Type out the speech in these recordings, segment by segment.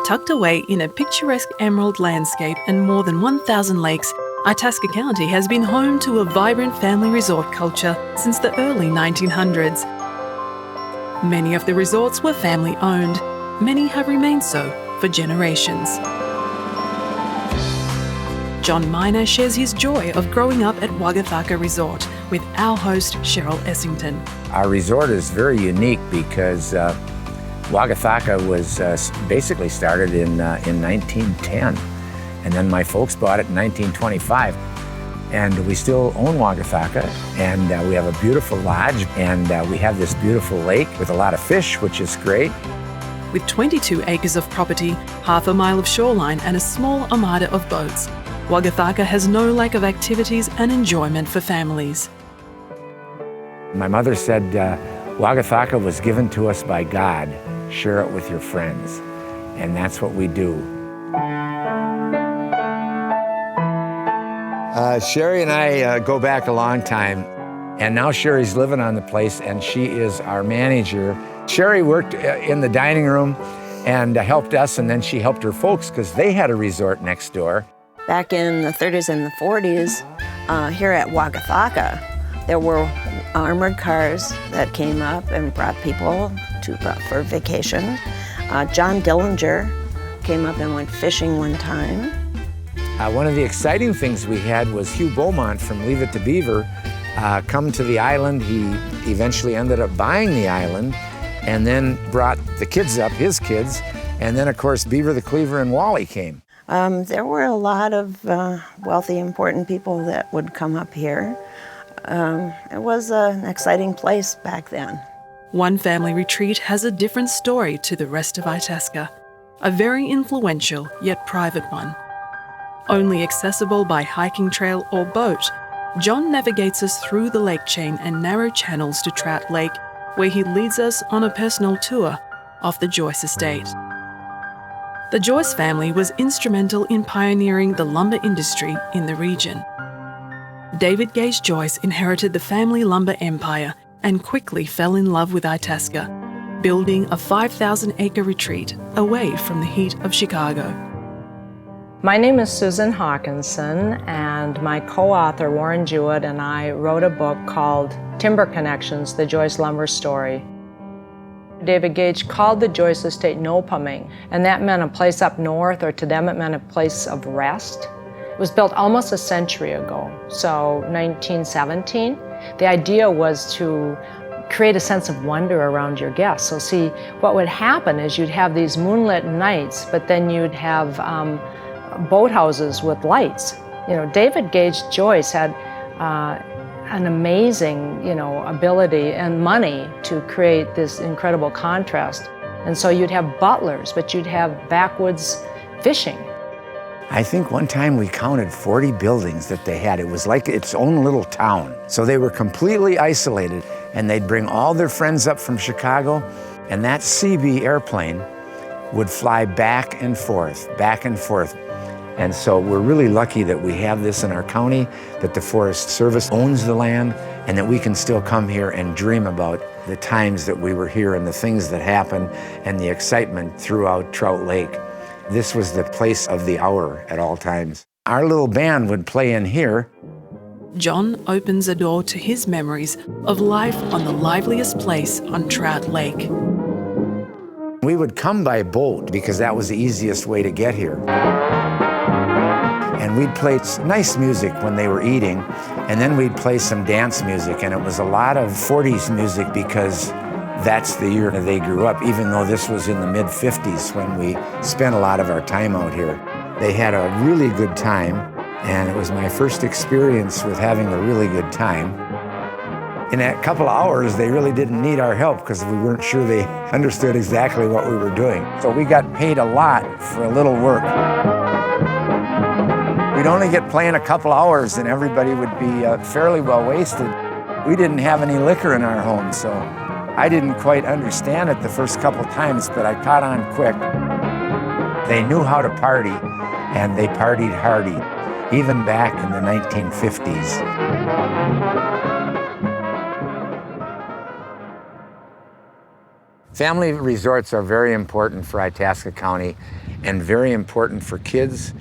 Tucked away in a picturesque emerald landscape and more than 1,000 lakes, Itasca County has been home to a vibrant family resort culture since the early 1900s. Many of the resorts were family-owned. Many have remained so for generations. John Miner shares his joy of growing up at Wagataka Resort with our host, Cheryl Essington. Our resort is very unique because Wagataka was basically started in 1910. And then my folks bought it in 1925. And we still own Wagataka, and we have a beautiful lodge, and we have this beautiful lake with a lot of fish, which is great. With 22 acres of property, half a mile of shoreline, and a small armada of boats, Wagataka has no lack of activities and enjoyment for families. My mother said, Wagataka was given to us by God. Share it with your friends. And that's what we do. Sherry and I go back a long time, and now Sherry's living on the place, and she is our manager. Sherry worked in the dining room and helped us, and then she helped her folks because they had a resort next door. Back in the 30s and the 40s, here at Wagataka, there were armored cars that came up and brought people for vacation. John Dillinger came up and went fishing one time. One of the exciting things we had was Hugh Beaumont from Leave It to Beaver come to the island. He eventually ended up buying the island and then brought the kids up, his kids, and then of course Beaver the Cleaver and Wally came. There were a lot of wealthy, important people that would come up here. It was an exciting place back then. One family retreat has a different story to the rest of Itasca, a very influential yet private one. Only accessible by hiking trail or boat, John navigates us through the lake chain and narrow channels to Trout Lake, where he leads us on a personal tour of the Joyce estate. The Joyce family was instrumental in pioneering the lumber industry in the region. David Gage Joyce inherited the family lumber empire and quickly fell in love with Itasca, building a 5,000-acre retreat away from the heat of Chicago. My name is Susan Hawkinson, and my co-author Warren Jewett and I wrote a book called Timber Connections, The Joyce Lumber Story. David Gage called the Joyce estate Nopaming, and that meant a place up north, or to them it meant a place of rest. It was built almost a century ago, so 1917. The idea was to create a sense of wonder around your guests. So see, what would happen is you'd have these moonlit nights, but then you'd have boathouses with lights. You know, David Gage Joyce had an amazing, ability and money to create this incredible contrast. And so you'd have butlers, but you'd have backwoods fishing. I think one time we counted 40 buildings that they had. It was like its own little town. So they were completely isolated, and they'd bring all their friends up from Chicago, and that CB airplane would fly back and forth. And so we're really lucky that we have this in our county, that the Forest Service owns the land, and that we can still come here and dream about the times that we were here and the things that happened and the excitement throughout Trout Lake. This was the place of the hour at all times. Our little band would play in here. John opens a door to his memories of life on the liveliest place on Trout Lake. We would come by boat because that was the easiest way to get here. And we'd play nice music when they were eating, and then we'd play some dance music, and it was a lot of 40s music because that's the year they grew up, even though this was in the mid-50s when we spent a lot of our time out here. They had a really good time, and it was my first experience with having a really good time. In a couple of hours, they really didn't need our help because we weren't sure they understood exactly what we were doing. So we got paid a lot for a little work. We'd only get playing a couple hours and everybody would be fairly well wasted. We didn't have any liquor in our home, so I didn't quite understand it the first couple times, but I caught on quick. They knew how to party, and they partied hardy, even back in the 1950s. Family resorts are very important for Itasca County and very important for kids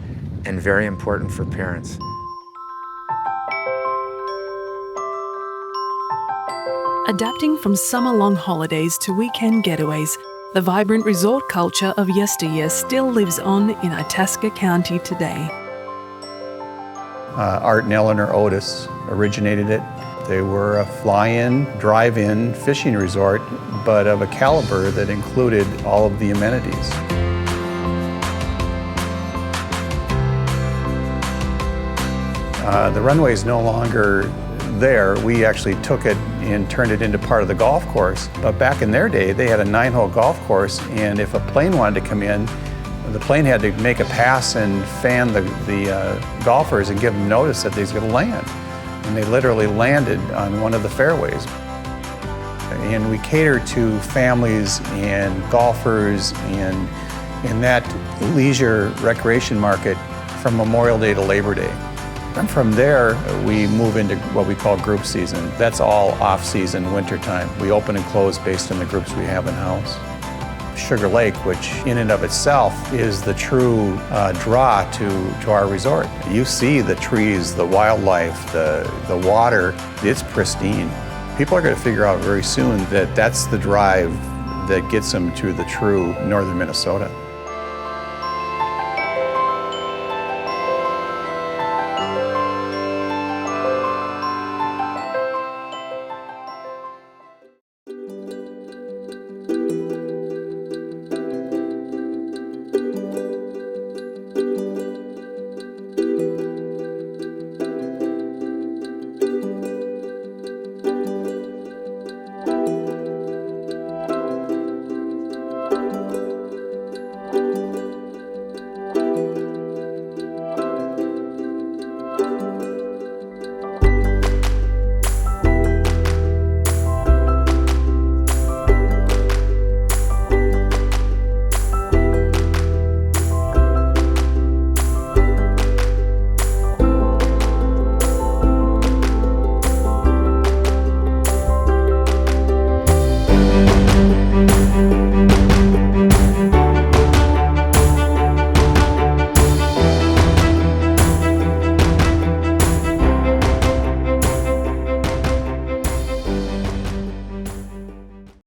and very important for parents. Adapting from summer-long holidays to weekend getaways, the vibrant resort culture of yesteryear still lives on in Itasca County today. Art and Eleanor Otis originated it. They were a fly-in, drive-in fishing resort, but of a caliber that included all of the amenities. The runway is no longer there. We actually took it and turned it into part of the golf course. But back in their day, they had a 9-hole golf course, and if a plane wanted to come in, the plane had to make a pass and fan the golfers and give them notice that they was going to land. And they literally landed on one of the fairways. And we cater to families and golfers and in that leisure recreation market from Memorial Day to Labor Day. And from there, we move into what we call group season. That's all off-season, wintertime. We open and close based on the groups we have in-house. Sugar Lake, which in and of itself is the true draw to our resort. You see the trees, the wildlife, the water, it's pristine. People are going to figure out very soon that that's the drive that gets them to the true northern Minnesota.